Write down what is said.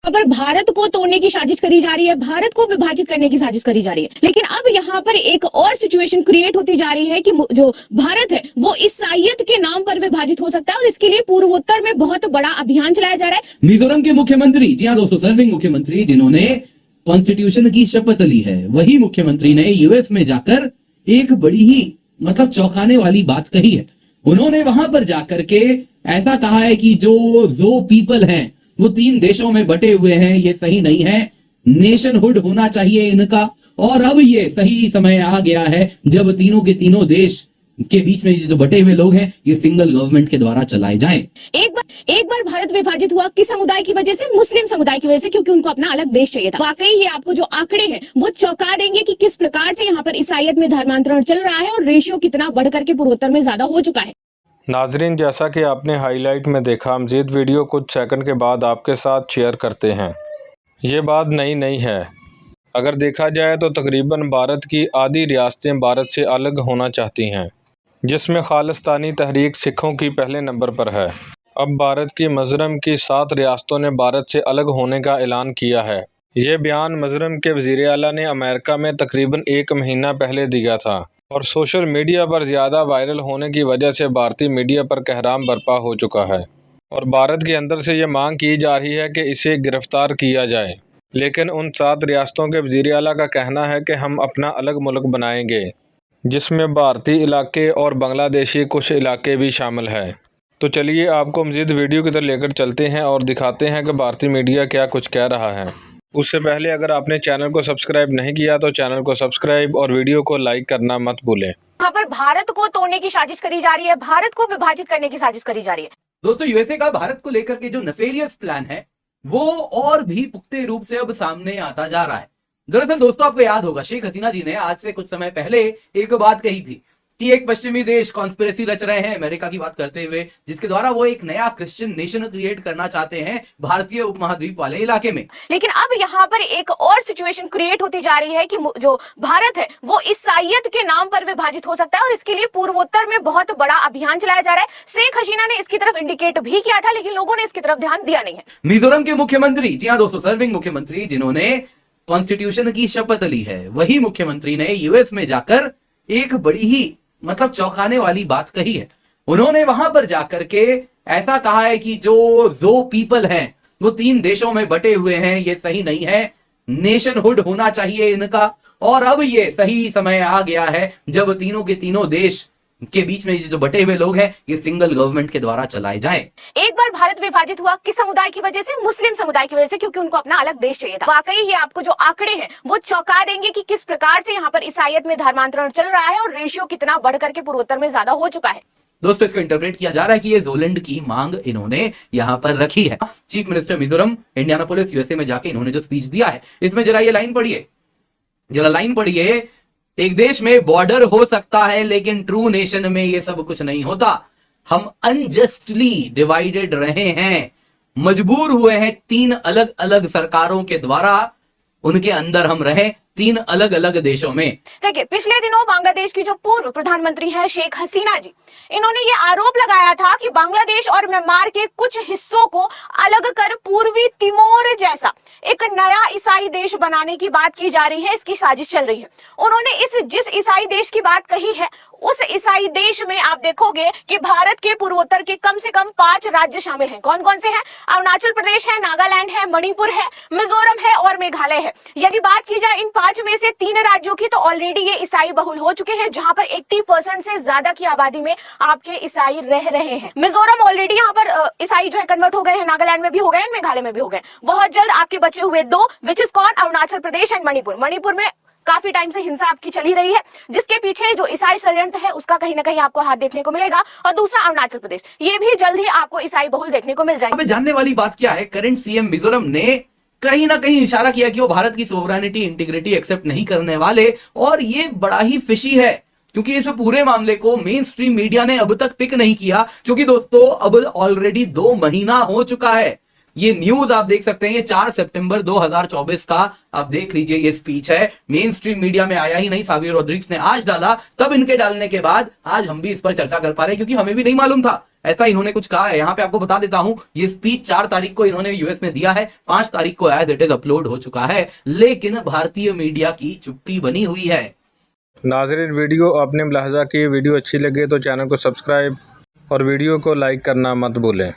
पर भारत को तोड़ने की साजिश करी जा रही है, भारत को विभाजित करने की साजिश करी जा रही है। लेकिन अब यहाँ पर एक और सिचुएशन क्रिएट होती जा रही है कि जो भारत है वो ईसाइयत के नाम पर विभाजित हो सकता है, और इसके लिए पूर्वोत्तर में बहुत बड़ा अभियान चलाया जा रहा है। मिजोरम के मुख्यमंत्री, जी हाँ दोस्तों, सर्विंग मुख्यमंत्री जिन्होंने कॉन्स्टिट्यूशन की शपथ ली है, वही मुख्यमंत्री ने यूएस में जाकर एक बड़ी ही चौंकाने वाली बात कही है। उन्होंने वहां पर जाकर के ऐसा कहा है कि जो पीपल हैं वो 3 देशों में बटे हुए हैं, ये सही नहीं है, नेशनहुड होना चाहिए इनका, और अब ये सही समय आ गया है जब तीनों के तीनों देश के बीच में जो बटे हुए लोग हैं ये सिंगल गवर्नमेंट के द्वारा चलाए जाएं। एक बार भारत विभाजित हुआ किस समुदाय की वजह से? मुस्लिम समुदाय की वजह से, क्योंकि उनको अपना अलग देश चाहिए था। वाकई ये आपको जो आंकड़े हैं वो चौंका देंगे कि किस प्रकार से यहाँ पर ईसाइयत में धर्मांतरण चल रहा है और रेशियो कितना बढ़कर के पूर्वोत्तर में ज्यादा हो चुका है। नाजरीन, जैसा कि आपने हाईलाइट में देखा, मज़ीद वीडियो कुछ सेकंड के बाद आपके साथ शेयर करते हैं। ये बात नई नहीं है। अगर देखा जाए तो तकरीबन भारत की आधी रियासतें भारत से अलग होना चाहती हैं, जिसमें खालिस्तानी तहरीक सिखों की पहले नंबर पर है। अब भारत की मिज़ोरम की 7 रियासतों ने भारत से अलग होने का ऐलान किया है। ये बयान मिज़ोरम के वज़ीर आला ने अमेरिका में तकरीबन 1 महीना पहले दिया था, और सोशल मीडिया पर ज़्यादा वायरल होने की वजह से भारतीय मीडिया पर कहराम बर्पा हो चुका है, और भारत के अंदर से ये मांग की जा रही है कि इसे गिरफ्तार किया जाए। लेकिन उन 7 रियासतों के वज़ीर आला का कहना है कि हम अपना अलग मुल्क बनाएंगे, जिसमें भारतीय इलाके और बांग्लादेशी कुछ इलाके भी शामिल हैं। तो चलिए आपको मज़ीद वीडियो की तरफ लेकर चलते हैं और दिखाते हैं कि भारतीय मीडिया क्या कुछ कह रहा है। उससे पहले अगर आपने चैनल को सब्सक्राइब नहीं किया तो चैनल को सब्सक्राइब और वीडियो को लाइक करना मत भूलें। यहाँ पर भारत को तोड़ने की साजिश करी जा रही है, भारत को विभाजित करने की साजिश करी जा रही है। दोस्तों, यूएसए का भारत को लेकर के जो नेफेरियस प्लान है वो और भी पुख्ते रूप से अब सामने आता जा रहा है। दरअसल दोस्तों, आपको याद होगा शेख हसीना जी ने आज से कुछ समय पहले एक बात कही थी कि एक पश्चिमी देश कॉन्स्पिरेसी रच रहे हैं, अमेरिका की बात करते हुए, जिसके द्वारा वो एक नया क्रिश्चियन नेशन क्रिएट करना चाहते हैं भारतीय उपमहाद्वीप वाले इलाके में। लेकिन अब यहाँ पर एक और सिचुएशन क्रिएट होती जा रही है कि जो भारत है वो ईसाइयत के नाम पर विभाजित हो सकता है, और इसके लिए पूर्वोत्तर में बहुत बड़ा अभियान चलाया जा रहा है। शेख हसीना ने इसकी तरफ इंडिकेट भी किया था, लेकिन लोगों ने इसकी तरफ ध्यान दिया नहीं है। मिजोरम के मुख्यमंत्री, जी हाँ दोस्तों, सर्विंग मुख्यमंत्री जिन्होंने कॉन्स्टिट्यूशन की शपथ ली है, वही मुख्यमंत्री ने यूएस में जाकर एक बड़ी ही चौंकाने वाली बात कही है। उन्होंने वहां पर जाकर के ऐसा कहा है कि जो पीपल हैं वो 3 देशों में बटे हुए हैं, ये सही नहीं है, नेशनहुड होना चाहिए इनका, और अब ये सही समय आ गया है जब तीनों के तीनों देश के बीच में जो बटे हुए लोग हैं ये सिंगल गवर्नमेंट के द्वारा चलाए जाएं। एक बार भारत विभाजित हुआ किस समुदाय की वजह से? मुस्लिम समुदाय की वजह से, क्योंकि उनको अपना अलग देश चाहिए था। वाकई ये आपको जो आंकड़े हैं वो चौंका देंगे कि किस प्रकार से यहाँ पर ईसाइयत में धर्मांतरण चल रहा है और रेशियो कितना बढ़कर के पूर्वोत्तर में ज्यादा हो चुका है। दोस्तों, इसको इंटरप्रेट किया जा रहा है कि ये जोलैंड की मांग इन्होंने यहाँ पर रखी है। Chief minister Mizoram Indianapolis USA में जाके इन्होंने जो स्पीच दिया है, इसमें जरा ये लाइन पढ़िए, एक देश में बॉर्डर हो सकता है लेकिन ट्रू नेशन में ये सब कुछ नहीं होता। हम अनजस्टली डिवाइडेड रहे हैं, मजबूर हुए हैं 3 अलग अलग सरकारों के द्वारा, उनके अंदर हम रहे 3 अलग अलग देशों में। देखिए, पिछले दिनों बांग्लादेश की जो पूर्व प्रधानमंत्री हैं शेख हसीना जी, इन्होंने ये आरोप लगाया था कि बांग्लादेश और म्यांमार के कुछ हिस्सों को अलग कर पूर्वी तिमोर जैसा एक नया ईसाई देश बनाने की बात की जा रही है, इसकी साजिश चल रही है। उन्होंने जिस ईसाई देश की बात कही है, उस ईसाई देश में आप देखोगे कि भारत के पूर्वोत्तर के कम से कम 5 राज्य शामिल हैं। कौन कौन से हैं? अरुणाचल प्रदेश है, नागालैंड है, मणिपुर है, मिजोरम है और मेघालय है। यदि बात की जाए इन 5 में से 3 राज्यों की, तो ऑलरेडी ये ईसाई बहुल हो चुके हैं, जहां पर 80% से ज्यादा की आबादी में आपके ईसाई रह रहे हैं। मिजोरम ऑलरेडी यहाँ पर ईसाई जो है कन्वर्ट हो गए हैं, नागालैंड में भी हो गए, मेघालय में भी हो गए। बहुत जल्द आपके बचे हुए 2, विच इज कौन? अरुणाचल प्रदेश एंड मणिपुर। मणिपुर में काफी टाइम से हिंसा आपकी चली रही है, जिसके पीछे जो ईसाई षड्यंत्र है उसका कहीं ना कहीं आपको हाथ देखने को मिलेगा। और दूसरा अरुणाचल प्रदेश, ये भी जल्द ही आपको ईसाई बहुल देखने को मिल जाएगा। जानने वाली बात क्या है, करंट सीएम मिजोरम ने कहीं ना कहीं इशारा किया कि वो भारत की सोवरेनिटी, इंटीग्रिटी एक्सेप्ट नहीं करने वाले, और ये बड़ा ही फिशी है क्योंकि इस पूरे मामले को मेन स्ट्रीम मीडिया ने अब तक पिक नहीं किया, क्योंकि दोस्तों अब ऑलरेडी 2 महीना हो चुका है। ये न्यूज आप देख सकते हैं, ये 4 सितंबर 2024 का आप देख लीजिए, ये स्पीच है, मेन स्ट्रीम मीडिया में आया ही नहीं, सावियर रोड्रिग्स ने आज डाला, तब इनके डालने के बाद आज हम भी इस पर चर्चा कर पा रहे हैं, क्योंकि हमें भी नहीं मालूम था ऐसा इन्होंने कुछ कहा है। यहाँ पे आपको बता देता हूं, ये स्पीच 4 तारीख को इन्होंने यूएस में दिया है, 5 तारीख को एज इट इज अपलोड हो चुका है, लेकिन भारतीय मीडिया की चुप्पी बनी हुई है। नाज़रीन, वीडियो आपने मुलाहजा की, वीडियो अच्छी लगे तो चैनल को सब्सक्राइब और वीडियो को लाइक करना मत भूलें।